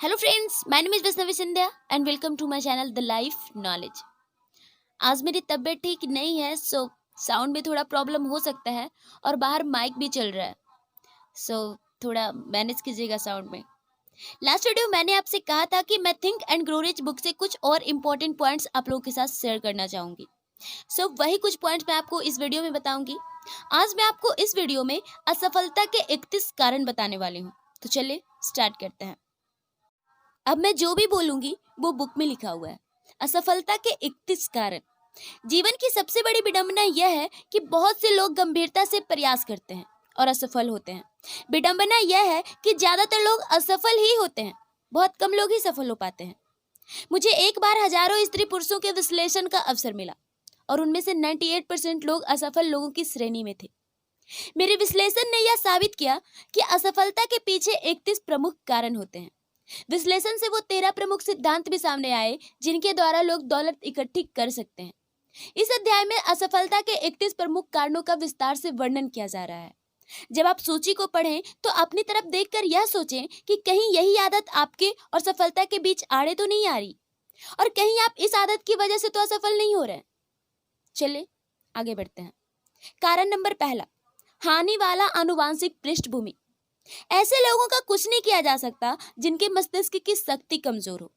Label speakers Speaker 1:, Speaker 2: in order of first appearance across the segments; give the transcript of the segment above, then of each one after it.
Speaker 1: Hello friends, my name is Vaishnavi Scindia and welcome to my channel the life knowledge. आज मेरी तबीयत ठीक नहीं है, सो साउंड में थोड़ा प्रॉब्लम हो सकता है और बाहर माइक भी चल रहा है, सो थोड़ा मैनेज कीजिएगा साउंड में। लास्ट वीडियो मैंने आपसे कहा था कि मैं think and grow rich book से कुछ और इम्पोर्टेंट पॉइंट्स आप लोगों के साथ शेयर करना चाहूँगी। सो वही कुछ पॉइंट्स मैं आपको इस वीडियो में बताऊँगी। आज मैं आपको इस वीडियो में असफलता के 31 कारण बताने वाली हूँ। तो चलिए स्टार्ट करते हैं। अब मैं जो भी बोलूंगी वो बुक में लिखा हुआ है। असफलता के 31 कारण। जीवन की सबसे बड़ी विडंबना यह है कि बहुत से लोग गंभीरता से प्रयास करते हैं और असफल होते हैं। विडंबना यह है कि ज्यादातर लोग असफल ही होते हैं, बहुत कम लोग ही सफल हो पाते हैं। मुझे एक बार हजारों स्त्री पुरुषों के विश्लेषण का अवसर मिला और उनमें से 98% लोग असफल लोगों की श्रेणी में थे। मेरे विश्लेषण ने यह साबित किया कि असफलता के पीछे 31 प्रमुख कारण होते हैं। विश्लेषण से वो 13 प्रमुख सिद्धांत भी सामने आए जिनके द्वारा लोग दौलत इकट्ठी कर सकते हैं। इस अध्याय में असफलता के 31 प्रमुख कारणों का विस्तार से वर्णन किया जा रहा है। जब आप सूची को पढ़ें तो अपनी तरफ देखकर यह सोचें कि कहीं यही आदत आपके और सफलता के बीच आड़े तो नहीं आ रही, और कहीं आप इस आदत की वजह से तो असफल नहीं हो रहे। चलिए आगे बढ़ते हैं। कारण नंबर पहला, हानि वाला आनुवांशिक पृष्ठभूमि। ऐसे लोगों का कुछ नहीं किया जा सकता जिनके मस्तिष्क की शक्ति कमजोर हो।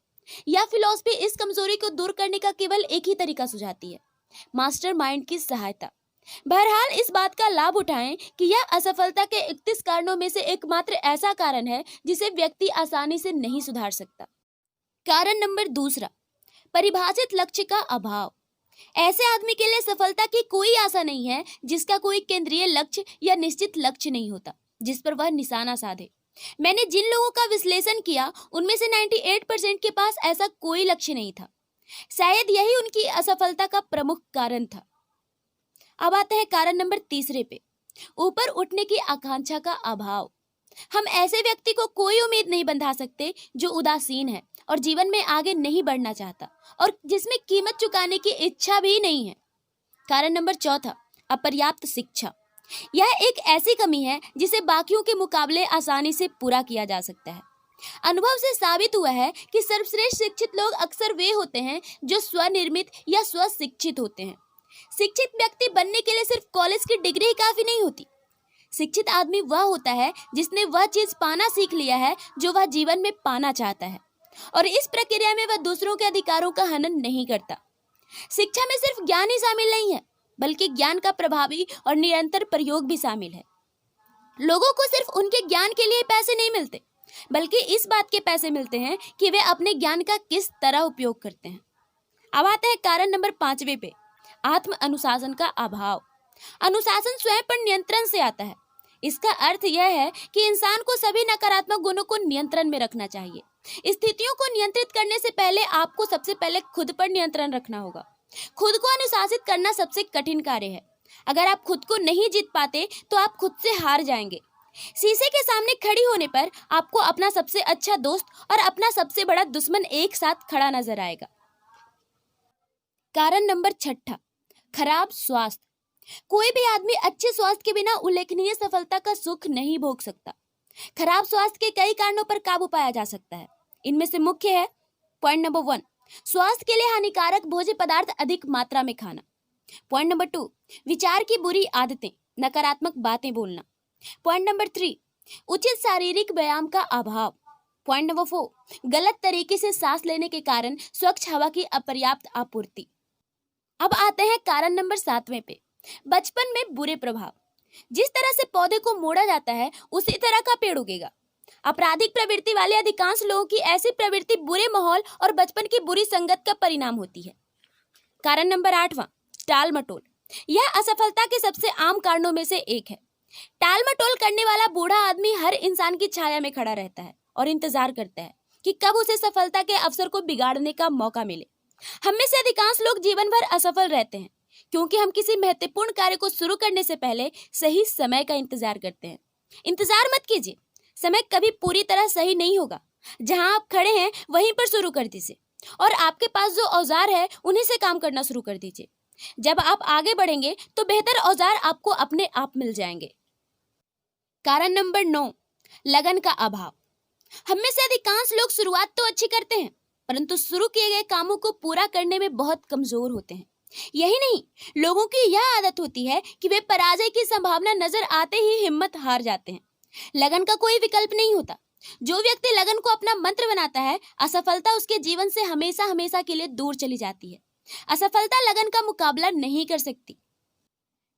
Speaker 1: यह फिलॉसफी इस कमजोरी को दूर करने का केवल एक ही तरीका सुझाती है, मास्टरमाइंड की सहायता। बहरहाल इस बात का लाभ उठाएं कि यह असफलता के 31 कारणों में से एकमात्र ऐसा कारण है जिसे व्यक्ति आसानी से नहीं सुधार सकता। कारण नंबर दूसरा, परिभाषित लक्ष्य का अभाव। ऐसे आदमी के लिए सफलता की कोई आशा नहीं है जिसका कोई केंद्रीय लक्ष्य या निश्चित लक्ष्य नहीं होता जिस पर वह निशाना साधे। मैंने जिन लोगों का विश्लेषण किया उनमें से 98% के पास ऐसा कोई लक्ष्य नहीं था। शायद यही उनकी असफलता का प्रमुख कारण था। अब आते हैं कारण नंबर तीसरे पे, ऊपर उठने की आकांक्षा का अभाव। हम ऐसे व्यक्ति को कोई उम्मीद नहीं बंधा सकते जो उदासीन है और जीवन में आगे नहीं बढ़ना चाहता और जिसमें कीमत चुकाने की इच्छा भी नहीं है। कारण नंबर चौथा, अपर्याप्त शिक्षा। यह एक ऐसी कमी है जिसे बाकियों के मुकाबले आसानी से पूरा किया जा सकता है। अनुभव से साबित हुआ है कि सर्वश्रेष्ठ शिक्षित लोग अक्सर वे होते हैं जो स्वनिर्मित या स्वशिक्षित होते हैं। शिक्षित व्यक्ति बनने के लिए सिर्फ कॉलेज की डिग्री ही काफी नहीं होती। शिक्षित आदमी वह होता है जिसने वह चीज पाना सीख लिया है जो वह जीवन में पाना चाहता है, और इस प्रक्रिया में वह दूसरों के अधिकारों का हनन नहीं करता। शिक्षा में सिर्फ ज्ञान ही शामिल नहीं है, बल्कि ज्ञान का प्रभावी और निरंतर प्रयोग भी शामिल है। लोगों को सिर्फ उनके ज्ञान के लिए पैसे नहीं मिलते, बल्कि इस बात के पैसे मिलते हैं कि वे अपने ज्ञान का किस तरह उपयोग करते हैं। अब आते हैं कारण नंबर 5वें पे, आत्म अनुशासन का अभाव। अनुशासन स्वयं पर नियंत्रण से आता है। इसका अर्थ यह है कि इंसान को सभी नकारात्मक गुणों को नियंत्रण में रखना चाहिए। स्थितियों को नियंत्रित करने से पहले आपको सबसे पहले खुद पर नियंत्रण रखना होगा। खुद को अनुशासित करना सबसे कठिन कार्य है। अगर आप खुद को नहीं जीत पाते तो आप खुद से हार जाएंगे। शीशे के सामने खड़ी होने पर आपको अपना सबसे अच्छा दोस्त और अपना सबसे बड़ा दुश्मन एक साथ खड़ा नजर आएगा। कारण नंबर छठा, खराब स्वास्थ्य। कोई भी आदमी अच्छे स्वास्थ्य के बिना उल्लेखनीय सफलता का सुख नहीं भोग सकता। खराब स्वास्थ्य के कई कारणों पर काबू पाया जा सकता है। इनमें से मुख्य है, पॉइंट नंबर 1, स्वास्थ्य के लिए हानिकारक भोज्य पदार्थ अधिक मात्रा में खाना। पॉइंट नंबर 2, विचार की बुरी आदतें, नकारात्मक बातें बोलना। पॉइंट नंबर 3, उचित शारीरिक व्यायाम का अभाव। पॉइंट नंबर 4, गलत तरीके से सांस लेने के कारण स्वच्छ हवा की अपर्याप्त आपूर्ति। अब आते हैं कारण नंबर 7वें पे, बचपन में बुरे प्रभाव। जिस तरह से पौधे को मोड़ा जाता है उसी तरह का पेड़ उगेगा। आपराधिक प्रवृत्ति वाले अधिकांश लोगों की ऐसी प्रवृत्ति बुरे माहौल और बचपन की बुरी संगत का परिणाम होती है। कारण नंबर 8वां, टाल मटोल। यह असफलता के सबसे आम कारणों में से एक है। टाल मटोल करने वाला बूढ़ा आदमी हर इंसान की छाया में खड़ा रहता है और इंतजार करता है कि कब उसे सफलता के अवसर को बिगाड़ने का मौका मिले। हम में से अधिकांश लोग जीवन भर असफल रहते हैं क्योंकि हम किसी महत्वपूर्ण कार्य को शुरू करने से पहले सही समय का इंतजार करते हैं। इंतजार मत कीजिए, समय कभी पूरी तरह सही नहीं होगा। जहां आप खड़े हैं वहीं पर शुरू कर दीजिए और आपके पास जो औजार है उन्हीं से काम करना शुरू कर दीजिए। जब आप आगे बढ़ेंगे तो बेहतर औजार आपको अपने आप मिल जाएंगे। कारण नंबर 9, लगन का अभाव। हम में से अधिकांश लोग शुरुआत तो अच्छी करते हैं, परंतु शुरू किए गए कामों को पूरा करने में बहुत कमजोर होते हैं। यही नहीं, लोगों की यह आदत होती है कि वे पराजय की संभावना नजर आते ही हिम्मत हार जाते हैं। लगन का कोई विकल्प नहीं होता। जो व्यक्ति लगन को अपना मंत्र बनाता है, असफलता उसके जीवन से हमेशा हमेशा के लिए दूर चली जाती है। असफलता लगन का मुकाबला नहीं कर सकती।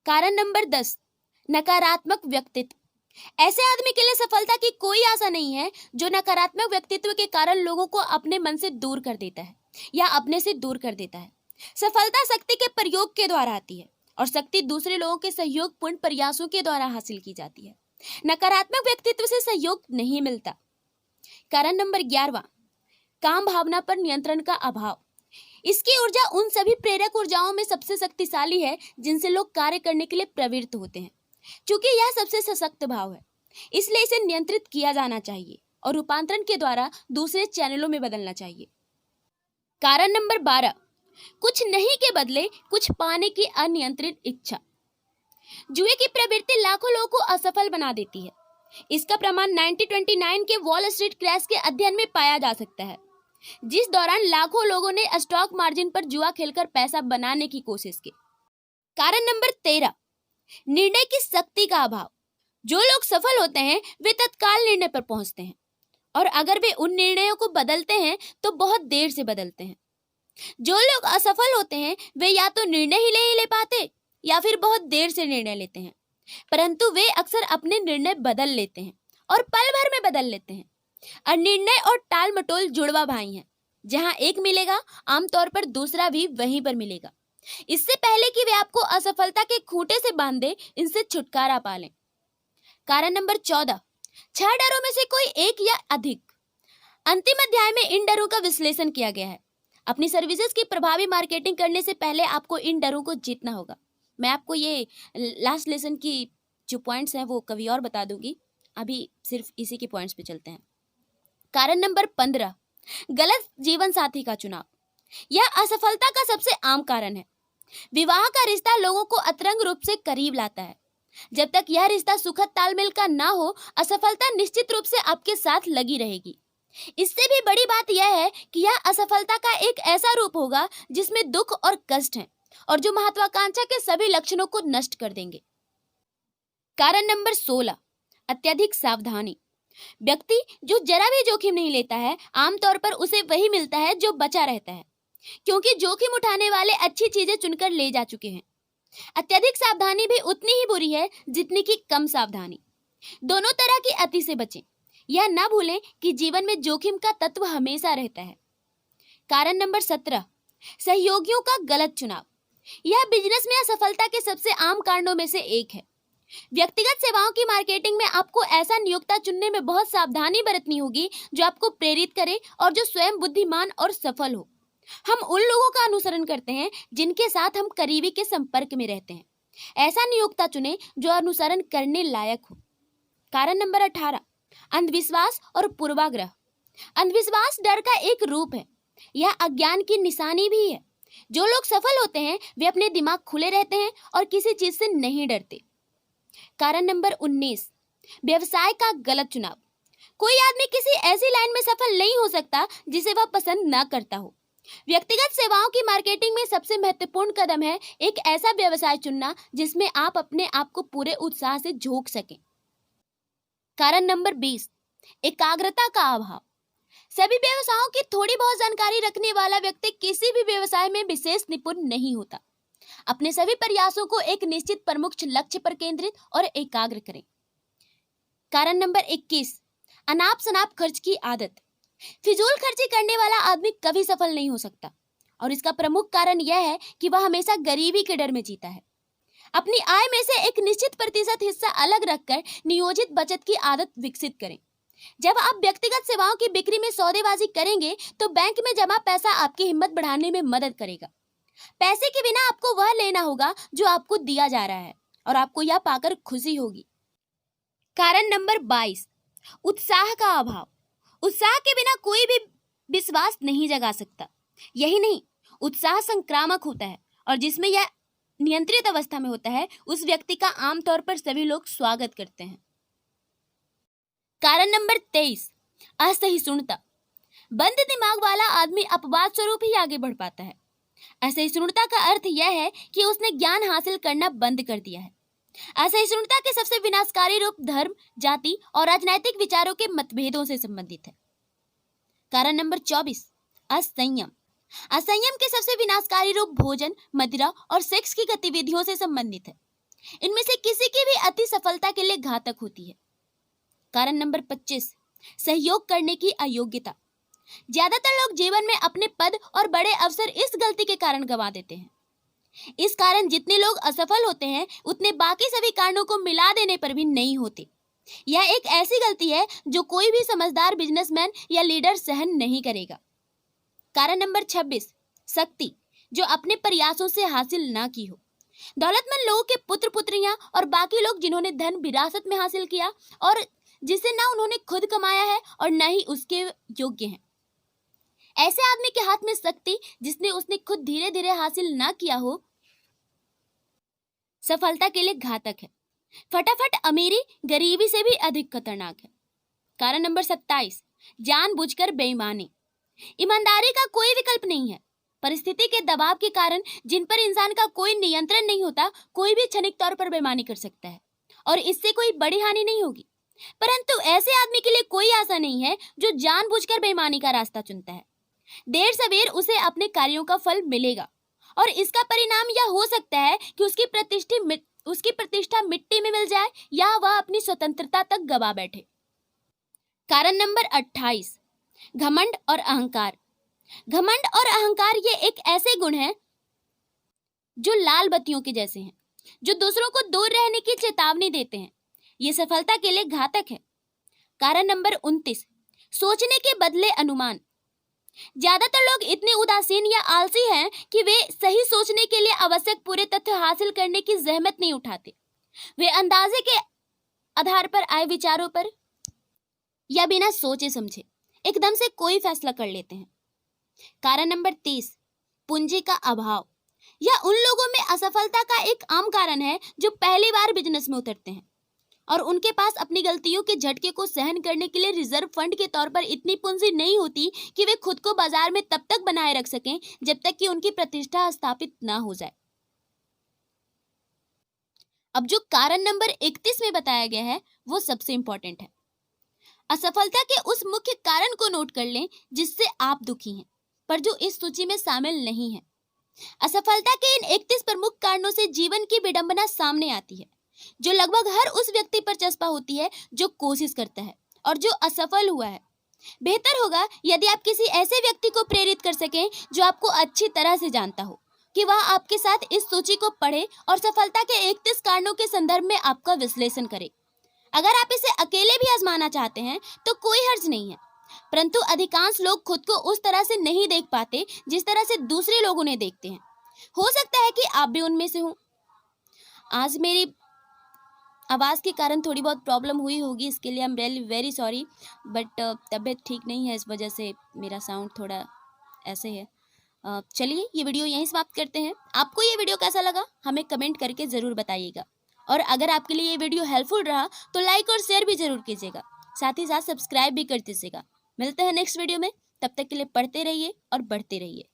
Speaker 1: कारण नंबर 10, नकारात्मक व्यक्तित्व। ऐसे आदमी के लिए सफलता की कोई आशा नहीं है जो नकारात्मक व्यक्तित्व के कारण लोगों को अपने मन से दूर कर देता है या अपने से दूर कर देता है। सफलता शक्ति के प्रयोग के द्वारा आती है और शक्ति दूसरे लोगों के सहयोगपूर्ण प्रयासों के द्वारा हासिल की जाती है। नकारात्मक व्यक्तित्व से सहयोग नहीं मिलता। कारण नंबर 11, काम भावना पर नियंत्रण का अभाव। इसकी ऊर्जा उन सभी प्रेरक ऊर्जाओं में सबसे शक्तिशाली है जिनसे लोग कार्य करने के लिए प्रवृत्त होते हैं। क्योंकि यह सबसे सशक्त भाव है, इसलिए इसे नियंत्रित किया जाना चाहिए और रूपांतरण के द्वारा दूसरे चैनलों में बदलना चाहिए। कारण नंबर 12, कुछ नहीं के बदले कुछ पाने की अनियंत्रित इच्छा। जुए की प्रवृत्ति लाखों लोगों को असफल बना देती है। इसका प्रमाण 1929 के वॉल स्ट्रीट क्रैश के अध्ययन में पाया जा सकता है, जिस दौरान लाखों लोगों ने स्टॉक मार्जिन पर जुआ खेलकर पैसा बनाने की कोशिश की। कारण नंबर 13, निर्णय की शक्ति का अभाव। जो लोग सफल होते हैं वे तत्काल निर्णय पर पहुंचते हैं, और अगर वे उन निर्णयों को बदलते हैं तो बहुत देर से बदलते हैं। जो लोग असफल होते हैं वे या तो निर्णय ही नहीं ले पाते या फिर बहुत देर से निर्णय लेते हैं, परंतु वे अक्सर अपने निर्णय बदल लेते हैं और पल भर में बदल लेते हैं। और निर्णय और टाल मटोल जुड़वा भाई हैं। जहां एक मिलेगा, आमतौर पर दूसरा भी वहीं पर मिलेगा। इससे पहले कि वे आपको असफलता के खूंटे से बांध दे, इनसे छुटकारा पा लें। कारण नंबर 14, 6 डरों में से कोई एक या अधिक। अंतिम अध्याय में इन डरों का विश्लेषण किया गया है। अपनी सर्विसेज की प्रभावी मार्केटिंग करने से पहले आपको इन डरों को जीतना होगा। मैं आपको ये लास्ट लेसन की जो पॉइंट्स हैं वो कभी और बता दूंगी, अभी सिर्फ इसी के पॉइंट्स पे चलते हैं। कारण नंबर 15, गलत जीवन साथी का चुनाव। यह असफलता का सबसे आम कारण है। विवाह का रिश्ता लोगों को अतरंग रूप से करीब लाता है। जब तक यह रिश्ता सुखद तालमेल का ना हो, असफलता निश्चित रूप से आपके साथ लगी रहेगी। इससे भी बड़ी बात यह है कि यह असफलता का एक ऐसा रूप होगा जिसमें दुख और कष्ट हैं और जो महत्वाकांक्षा के सभी लक्षणों को नष्ट कर देंगे। कारण नंबर 16, अत्यधिक सावधानी। व्यक्ति जो जरा भी जोखिम नहीं लेता है, आमतौर पर उसे वही मिलता है जो बचा रहता है, क्योंकि जोखिम उठाने वाले अच्छी चीजें चुनकर ले जा चुके हैं। अत्यधिक सावधानी भी उतनी ही बुरी है जितनी की कम सावधानी। दोनों तरह की अति से बचें। यह ना भूलें कि जीवन में जोखिम का तत्व हमेशा रहता है। कारण नंबर 17, सहयोगियों का गलत चुनाव। यह बिजनेस में असफलता के सबसे आम कारणों में से एक है। व्यक्तिगत सेवाओं की मार्केटिंग में आपको ऐसा नियोक्ता चुनने में बहुत सावधानी बरतनी होगी जो आपको प्रेरित करे और जो स्वयं बुद्धिमान और सफल हो। हम उन लोगों का अनुसरण करते हैं जिनके साथ हम करीबी के संपर्क में रहते हैं। ऐसा नियोक्ता चुने जो अनुसरण करने लायक हो। कारण नंबर 18, अंधविश्वास और पूर्वाग्रह। अंधविश्वास डर का एक रूप है। यह अज्ञान की निशानी भी है। जो लोग सफल होते हैं वे अपने दिमाग खुले रहते हैं और किसी चीज से नहीं डरते। कारण नंबर 19, व्यवसाय का गलत चुनाव। कोई आदमी किसी ऐसी लाइन में सफल नहीं हो सकता जिसे वह पसंद ना करता हो। व्यक्तिगत सेवाओं की मार्केटिंग में सबसे महत्वपूर्ण कदम है एक ऐसा व्यवसाय चुनना जिसमें आप अपने आप को पूरे उत्साह से झोंक सकें। कारण नंबर 20, एकाग्रता का अभाव। सभी व्यवसायों की थोड़ी बहुत जानकारी रखने वाला व्यक्ति किसी भी व्यवसाय में विशेष निपुण नहीं होता। अपने सभी प्रयासों को एक निश्चित प्रमुख लक्ष्य पर केंद्रित और एकाग्र करें। कारण नंबर 21, अनाप शनाप खर्च की आदत। फिजूल खर्ची करने वाला आदमी कभी सफल नहीं हो सकता और इसका प्रमुख कारण यह है कि वह हमेशा गरीबी के डर में जीता है। अपनी आय में से एक निश्चित प्रतिशत हिस्सा अलग रखकर नियोजित बचत की आदत विकसित करें। जब आप व्यक्तिगत सेवाओं की बिक्री में सौदेबाजी करेंगे तो बैंक में जमा पैसा आपकी हिम्मत बढ़ाने में मदद करेगा। पैसे के बिना आपको वह लेना होगा जो आपको दिया जा रहा है और आपको यह पाकर खुशी होगी। कारण नंबर 22, उत्साह का अभाव। उत्साह के बिना कोई भी विश्वास नहीं जगा सकता। यही नहीं, उत्साह संक्रामक होता है और जिसमें यह नियंत्रित अवस्था में होता है उस व्यक्ति का आमतौर पर सभी लोग स्वागत करते हैं। कारण नंबर 23, असहिष्णुता, बंद दिमाग वाला आदमी अपवाद स्वरूप ही आगे बढ़ पाता है। असहिष्णुता का अर्थ यह है कि उसने ज्ञान हासिल करना बंद कर दिया है। असहिष्णुता के सबसे विनाशकारी रूप धर्म, जाति और राजनैतिक विचारों के मतभेदों से संबंधित है। कारण नंबर 24, असंयम। असंयम के सबसे विनाशकारी रूप भोजन, मदिरा और सेक्स की गतिविधियों से संबंधित है। इनमें से किसी की भी अति सफलता के लिए घातक होती है। कारण नंबर 25, सहयोग करने की अयोग्यता। ज्यादातर लोग जीवन में अपने पद और बड़े अवसर इस गलती के कारण गंवा देते हैं। इस कारण जितने लोग असफल होते हैं उतने बाकी सभी कारणों को मिला देने पर भी नहीं होते। यह एक ऐसी गलती है जो कोई भी समझदार बिजनेसमैन या लीडर सहन नहीं करेगा। कारण नंबर 26, शक्ति जो अपने प्रयासों से हासिल ना की हो। दौलतमंद लोगों के पुत्र पुत्रियां और बाकी लोग जिन्होंने धन विरासत में हासिल किया और जिसे ना उन्होंने खुद कमाया है और न ही उसके योग्य हैं, ऐसे आदमी के हाथ में शक्ति जिसने उसने खुद धीरे धीरे हासिल ना किया हो, सफलता के लिए घातक है। फटाफट अमीरी गरीबी से भी अधिक खतरनाक है। कारण नंबर 27, जानबूझकर बेईमानी। ईमानदारी का कोई विकल्प नहीं है। परिस्थिति के दबाव के कारण जिन पर इंसान का कोई नियंत्रण नहीं होता, कोई भी क्षणिक तौर पर बेईमानी कर सकता है और इससे कोई बड़ी हानि नहीं होगी। परंतु ऐसे आदमी के लिए कोई आशा नहीं है जो जानबूझकर बेईमानी का रास्ता चुनता है। देर सवेर उसे अपने कार्यों का फल मिलेगा और इसका परिणाम यह हो सकता है कि उसकी प्रतिष्ठा मिट्टी में मिल जाए या वह अपनी स्वतंत्रता तक गवा बैठे। कारण नंबर 28, घमंड और अहंकार। घमंड और अहंकार ये एक ऐसे गुण हैं जो लाल बत्तियों के जैसे हैं, जो दूसरों को दूर रहने की चेतावनी देते हैं। ये सफलता के लिए घातक है। कारण नंबर 29, सोचने के बदले अनुमान। ज्यादातर लोग इतने उदासीन या आलसी हैं कि वे सही सोचने के लिए आवश्यक पूरे तथ्य हासिल करने की जहमत नहीं उठाते। वे अंदाजे के आधार पर आए विचारों पर या बिना सोचे समझे एकदम से कोई फैसला कर लेते हैं। कारण नंबर 30, पूंजी का अभाव। यह उन लोगों में असफलता का एक आम कारण है जो पहली बार बिजनेस में उतरते हैं और उनके पास अपनी गलतियों के झटके को सहन करने के लिए रिजर्व फंड के तौर पर इतनी पूंजी नहीं होती कि वे खुद को बाजार में तब तक बनाए रख सकें जब तक कि उनकी प्रतिष्ठा स्थापित ना हो जाए। अब जो कारण नंबर 31 में बताया गया है वो सबसे इंपॉर्टेंट है। असफलता के उस मुख्य कारण को नोट कर लें जिससे आप दुखी हैं, पर जो इस सूची में शामिल नहीं है। असफलता के इन 31 प्रमुख कारणों से जीवन की विडंबना सामने आती है, जो लगभग हर उस व्यक्ति पर चस्पा होती है जो कोशिश करता है और जो असफल हुआ है। बेहतर होगा यदि आप किसी ऐसे व्यक्ति को प्रेरित कर सकें जो आपको अच्छी तरह से जानता हो कि वह आपके साथ इस सूची को पढ़े और सफलता के 31 कारणों के संदर्भ में आपका विश्लेषण करे। अगर आप इसे अकेले भी आजमाना चाहते हैं तो कोई हर्ज नहीं है, परंतु अधिकांश लोग खुद को उस तरह से नहीं देख पाते जिस तरह से दूसरे लोग उन्हें देखते हैं। हो सकता है कि आप भी उनमें से हों। आज मेरी आवाज़ के कारण थोड़ी बहुत प्रॉब्लम हुई होगी, इसके लिए I am really very sorry, but तबीयत ठीक नहीं है, इस वजह से मेरा साउंड थोड़ा ऐसे है। चलिए ये वीडियो यहीं समाप्त करते हैं। आपको ये वीडियो कैसा लगा हमें कमेंट करके ज़रूर बताइएगा और अगर आपके लिए ये वीडियो हेल्पफुल रहा तो लाइक और शेयर भी ज़रूर कीजिएगा, साथ ही साथ सब्सक्राइब भी कर दीजिएगा। मिलते हैं नेक्स्ट वीडियो में, तब तक के लिए पढ़ते रहिए और बढ़ते रहिए।